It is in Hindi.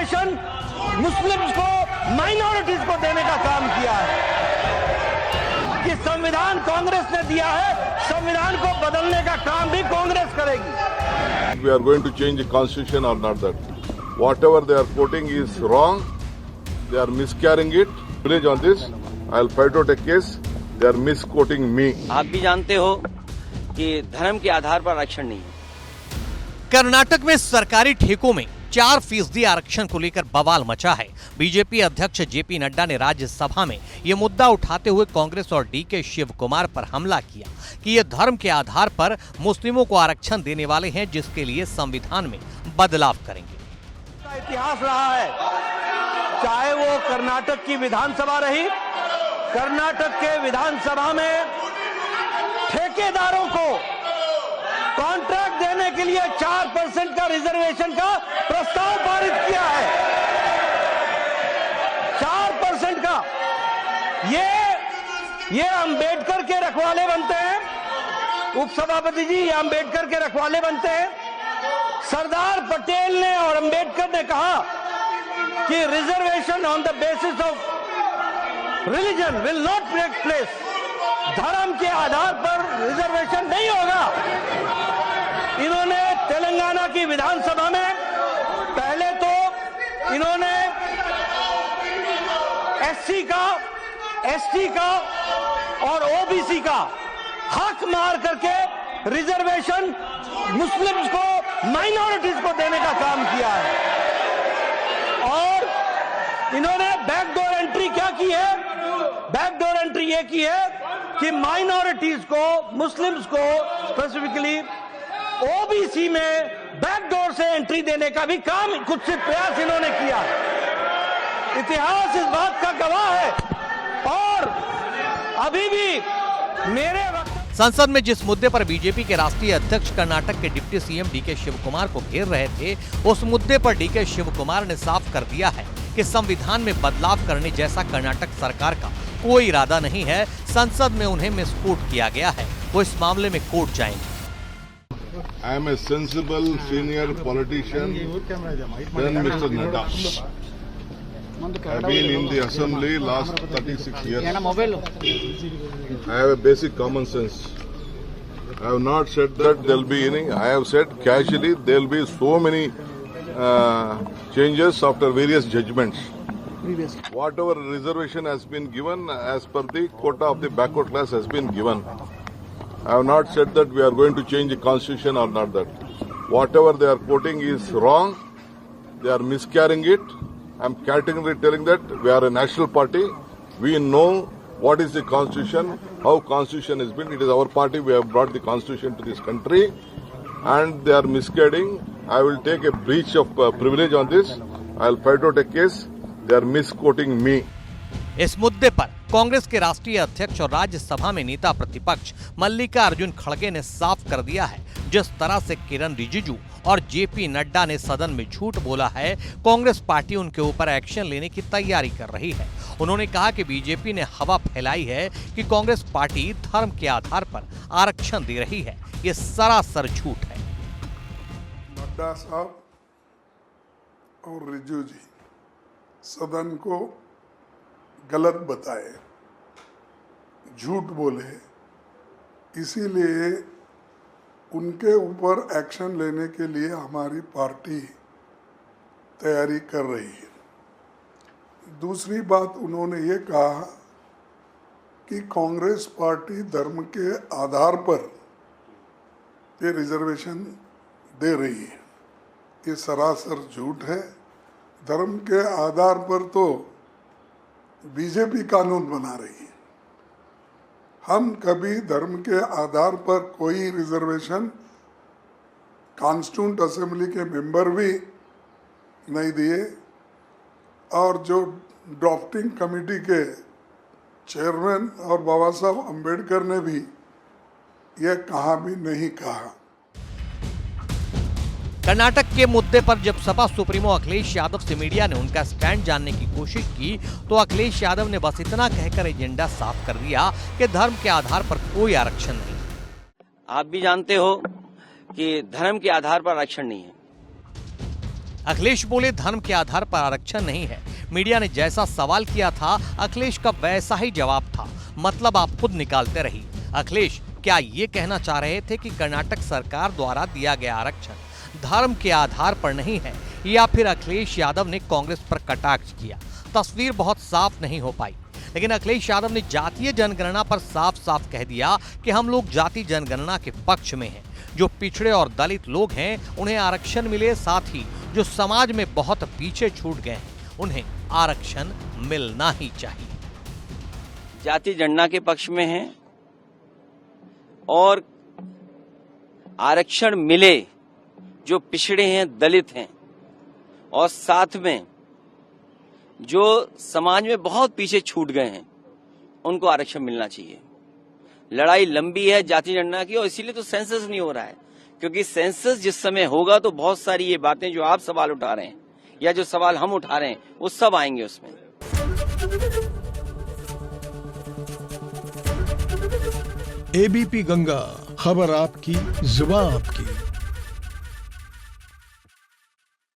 रिजर्वेशन मुस्लिम्स को, माइनॉरिटीज को देने का काम किया है। कि संविधान कांग्रेस ने दिया है, संविधान को बदलने का काम भी कांग्रेस करेगी। We are going to change the constitution or not that. Whatever they are quoting is wrong. They are miscarrying it. Village on this. I'll fight out a case. They are misquoting me. आप भी जानते हो कि धर्म के आधार पर आरक्षण नहीं है। कर्नाटक में सरकारी ठेकों में 4% आरक्षण को लेकर बवाल मचा है। बीजेपी अध्यक्ष जेपी नड्डा ने राज्यसभा में ये मुद्दा उठाते हुए कांग्रेस और डीके शिव कुमार पर हमला किया कि ये धर्म के आधार पर मुस्लिमों को आरक्षण देने वाले हैं, जिसके लिए संविधान में बदलाव करेंगे। इतिहास रहा है, चाहे वो कर्नाटक की विधानसभा रही, कर्नाटक के विधानसभा में ठेकेदारों को कॉन्ट्रैक्ट देने के लिए 4% का रिजर्वेशन का प्रस्ताव पारित किया है। 4% का ये अंबेडकर के रखवाले बनते हैं। उपसभापति जी, ये अंबेडकर के रखवाले बनते हैं। सरदार पटेल ने और अंबेडकर ने कहा कि reservation on the basis of religion will not take place. धर्म के आधार पर रिजर्वेशन नहीं होगा। इन्होंने तेलंगाना की विधानसभा में पहले तो इन्होंने एससी का, एसटी का और ओबीसी का हक मार करके रिजर्वेशन मुस्लिम्स को, माइनॉरिटीज को देने का काम किया है। और इन्होंने बैकडोर एंट्री क्या की है? बैकडोर एंट्री ये की है कि माइनॉरिटीज को, मुस्लिम्स को स्पेसिफिकली ओबीसी में बैकडोर से एंट्री देने का भी काम, कुछ से प्रयास इन्होंने किया। इतिहास इस बात का गवाह है। और अभी भी मेरे संसद में जिस मुद्दे पर बीजेपी के राष्ट्रीय अध्यक्ष कर्नाटक के डिप्टी सीएम डीके शिव कुमार को घेर रहे थे, उस मुद्दे पर डीके शिव कुमार ने साफ कर दिया है कि संविधान में बदलाव करने जैसा कर्नाटक सरकार का कोई इरादा नहीं है। संसद में उन्हें मिसकोट किया गया है, वो इस मामले में कोर्ट जाएंगे। I am a sensible senior politician than Mr. Nadda. I have been in the assembly last 36 years. I have a basic common sense. I have not said that there will be any. I have said casually there will be so many changes after various judgments. Whatever reservation has been given as per the quota of the backward class has been given. I have not said that we are going to change the constitution or not that. Whatever they are quoting is wrong. They are miscarrying it. I am categorically telling that we are a national party. We know what is the constitution, how constitution is built. It is our party. We have brought the constitution to this country, and they are misguiding. I will take a breach of privilege on this. I will fight out a case. They are misquoting me. इस मुद्दे पर कांग्रेस के राष्ट्रीय अध्यक्ष और राज्यसभा में नेता प्रतिपक्ष मल्लिकार्जुन खड़गे ने साफ कर दिया है, जिस तरह से किरण रिजिजू और जेपी नड्डा ने सदन में झूठ बोला है, कांग्रेस पार्टी उनके ऊपर एक्शन लेने की तैयारी कर रही है। उन्होंने कहा कि बीजेपी ने हवा फैलाई है कि कांग्रेस पार्टी धर्म के आधार पर आरक्षण दे रही है। ये सरासर झूठ है। नड्डा साहब और रिजिजू जी सदन को गलत बताए, झूठ बोले, इसीलिए उनके ऊपर एक्शन लेने के लिए हमारी पार्टी तैयारी कर रही है। दूसरी बात उन्होंने ये कहा कि कांग्रेस पार्टी धर्म के आधार पर ये रिजर्वेशन दे रही है। ये सरासर झूठ है। धर्म के आधार पर तो बीजेपी कानून बना रही है। हम कभी धर्म के आधार पर कोई रिजर्वेशन कॉन्स्टिट्यूंट असेंबली के मेंबर भी नहीं दिए, और जो ड्राफ्टिंग कमेटी के चेयरमैन और बाबा साहब अम्बेडकर ने भी यह कहा भी नहीं कहा। कर्नाटक के मुद्दे पर जब सपा सुप्रीमो अखिलेश यादव से मीडिया ने उनका स्टैंड जानने की कोशिश की, तो अखिलेश यादव ने बस इतना कहकर एजेंडा साफ कर दिया कि धर्म के आधार पर कोई आरक्षण नहीं। आप भी जानते हो कि धर्म के आधार पर आरक्षण नहीं है। अखिलेश बोले धर्म के आधार पर आरक्षण नहीं है। मीडिया ने जैसा सवाल किया था अखिलेश का वैसा ही जवाब था, मतलब आप खुद निकालते रहिए। अखिलेश क्या ये कहना चाह रहे थे कि कर्नाटक सरकार द्वारा दिया गया आरक्षण धर्म के आधार पर नहीं है, या फिर अखिलेश यादव ने कांग्रेस पर कटाक्ष किया? तस्वीर बहुत साफ नहीं हो पाई, लेकिन अखिलेश यादव ने जातीय जनगणना पर साफ साफ कह दिया कि हम लोग जाति जनगणना के पक्ष में हैं। जो पिछड़े और दलित लोग हैं उन्हें आरक्षण मिले, साथ ही जो समाज में बहुत पीछे छूट गए हैं उन्हें आरक्षण मिलना ही चाहिए। जाति जनगणना के पक्ष में हैं और आरक्षण मिले जो पिछड़े हैं, दलित हैं, और साथ में जो समाज में बहुत पीछे छूट गए हैं उनको आरक्षण मिलना चाहिए। लड़ाई लंबी है जाति जनगणना की, और इसीलिए तो सेंसस नहीं हो रहा है, क्योंकि सेंसस जिस समय होगा तो बहुत सारी ये बातें जो आप सवाल उठा रहे हैं या जो सवाल हम उठा रहे हैं वो सब आएंगे उसमें। एबीपी गंगा, खबर आपकी, जुबान आपकी।